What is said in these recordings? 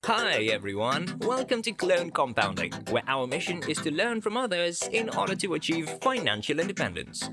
Hi everyone, welcome to Clone Compounding, where our mission is to learn from others in order to achieve financial independence.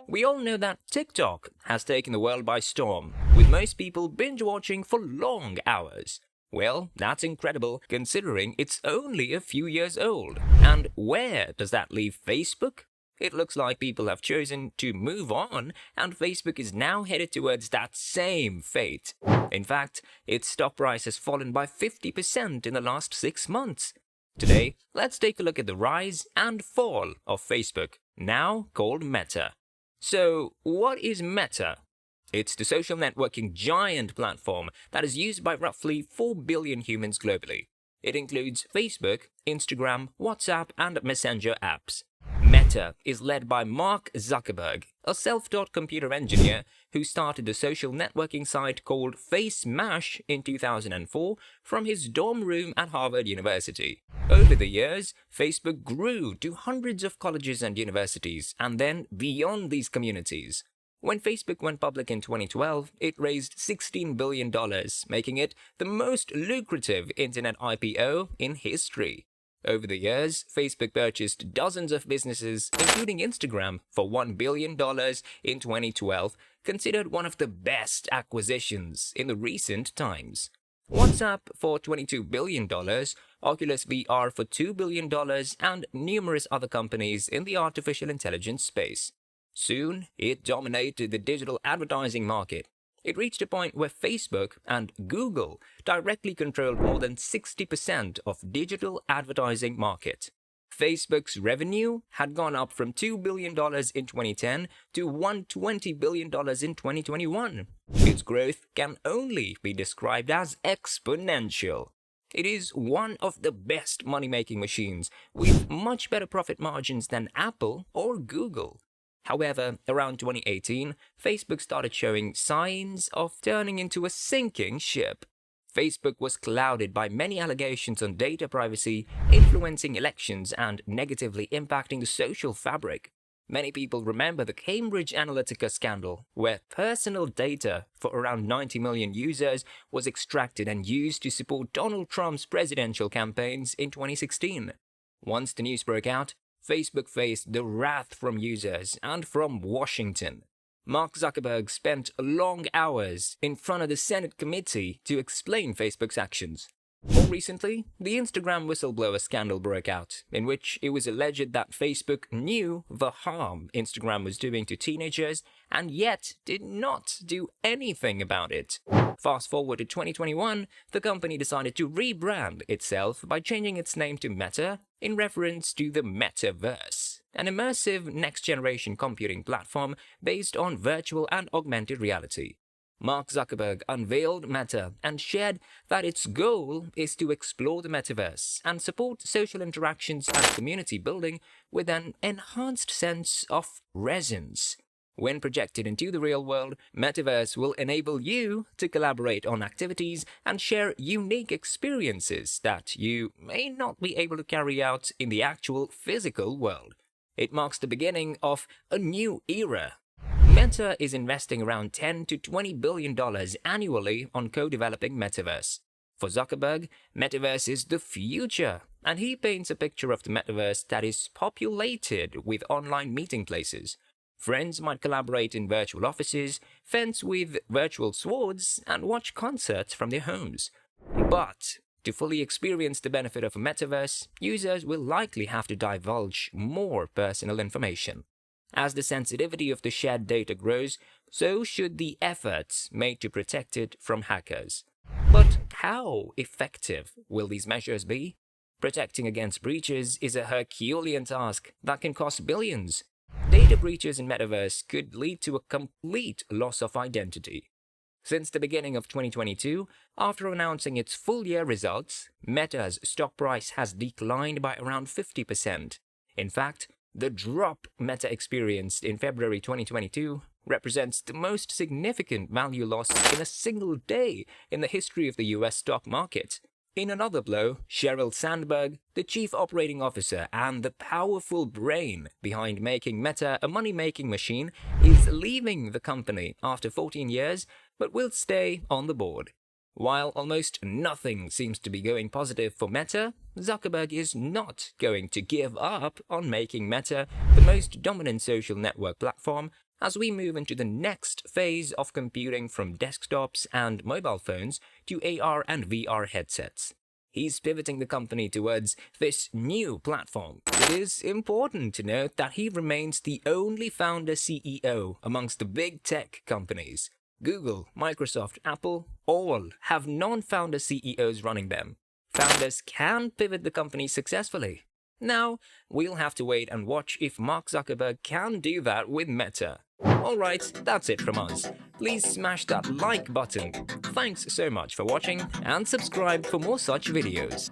We all know that TikTok has taken the world by storm, with most people binge watching for long hours. Well, that's incredible considering it's only a few years old. And where does that leave Facebook? It looks like people have chosen to move on, and Facebook is now headed towards that same fate. In fact, its stock price has fallen by 50% in the last 6 months. Today, let's take a look at the rise and fall of Facebook, now called Meta. So, what is Meta? It's the social networking giant platform that is used by roughly 4 billion humans globally. It includes Facebook, Instagram, WhatsApp, and Messenger apps. Meta is led by Mark Zuckerberg, a self-taught computer engineer who started the social networking site called FaceMash in 2004 from his dorm room at Harvard University. Over the years, Facebook grew to hundreds of colleges and universities, and then beyond these communities. When Facebook went public in 2012, it raised $16 billion, making it the most lucrative internet IPO in history. Over the years, Facebook purchased dozens of businesses, including Instagram, for $1 billion in 2012, considered one of the best acquisitions in the recent times. WhatsApp for $22 billion, Oculus VR for $2 billion, and numerous other companies in the artificial intelligence space. Soon, it dominated the digital advertising market. It reached a point where Facebook and Google directly controlled more than 60% of digital advertising market. Facebook's revenue had gone up from $2 billion in 2010 to $120 billion in 2021. Its growth can only be described as exponential. It is one of the best money-making machines, with much better profit margins than Apple or Google. However, around 2018, Facebook started showing signs of turning into a sinking ship. Facebook was clouded by many allegations on data privacy, influencing elections, and negatively impacting the social fabric. Many people remember the Cambridge Analytica scandal, where personal data for around 90 million users was extracted and used to support Donald Trump's presidential campaigns in 2016. Once the news broke out, Facebook faced the wrath from users and from Washington. Mark Zuckerberg spent long hours in front of the Senate committee to explain Facebook's actions. More recently, the Instagram whistleblower scandal broke out, in which it was alleged that Facebook knew the harm Instagram was doing to teenagers and yet did not do anything about it. Fast forward to 2021, the company decided to rebrand itself by changing its name to Meta in reference to the Metaverse, an immersive next-generation computing platform based on virtual and augmented reality. Mark Zuckerberg unveiled Meta and shared that its goal is to explore the metaverse and support social interactions and community building with an enhanced sense of presence. When projected into the real world, Metaverse will enable you to collaborate on activities and share unique experiences that you may not be able to carry out in the actual physical world. It marks the beginning of a new era. Meta is investing around $10 to $20 billion annually on co-developing Metaverse. For Zuckerberg, Metaverse is the future, and he paints a picture of the Metaverse that is populated with online meeting places. Friends might collaborate in virtual offices, fence with virtual swords, and watch concerts from their homes. But to fully experience the benefit of a Metaverse, users will likely have to divulge more personal information. As the sensitivity of the shared data grows, so should the efforts made to protect it from hackers. But how effective will these measures be? Protecting against breaches is a Herculean task that can cost billions. Data breaches in Metaverse could lead to a complete loss of identity. Since the beginning of 2022, after announcing its full-year results, Meta's stock price has declined by around 50%. In fact, the drop Meta experienced in February 2022 represents the most significant value loss in a single day in the history of the US stock market. In another blow, Sheryl Sandberg, the chief operating officer and the powerful brain behind making Meta a money-making machine, is leaving the company after 14 years, but will stay on the board. While almost nothing seems to be going positive for Meta, Zuckerberg is not going to give up on making Meta the most dominant social network platform as we move into the next phase of computing from desktops and mobile phones to AR and VR headsets. He's pivoting the company towards this new platform. It is important to note that he remains the only founder CEO amongst the big tech companies. Google, Microsoft, Apple, all have non-founder CEOs running them. Founders can pivot the company successfully. Now, we'll have to wait and watch if Mark Zuckerberg can do that with Meta. Alright, that's it from us. Please smash that like button. Thanks so much for watching and subscribe for more such videos.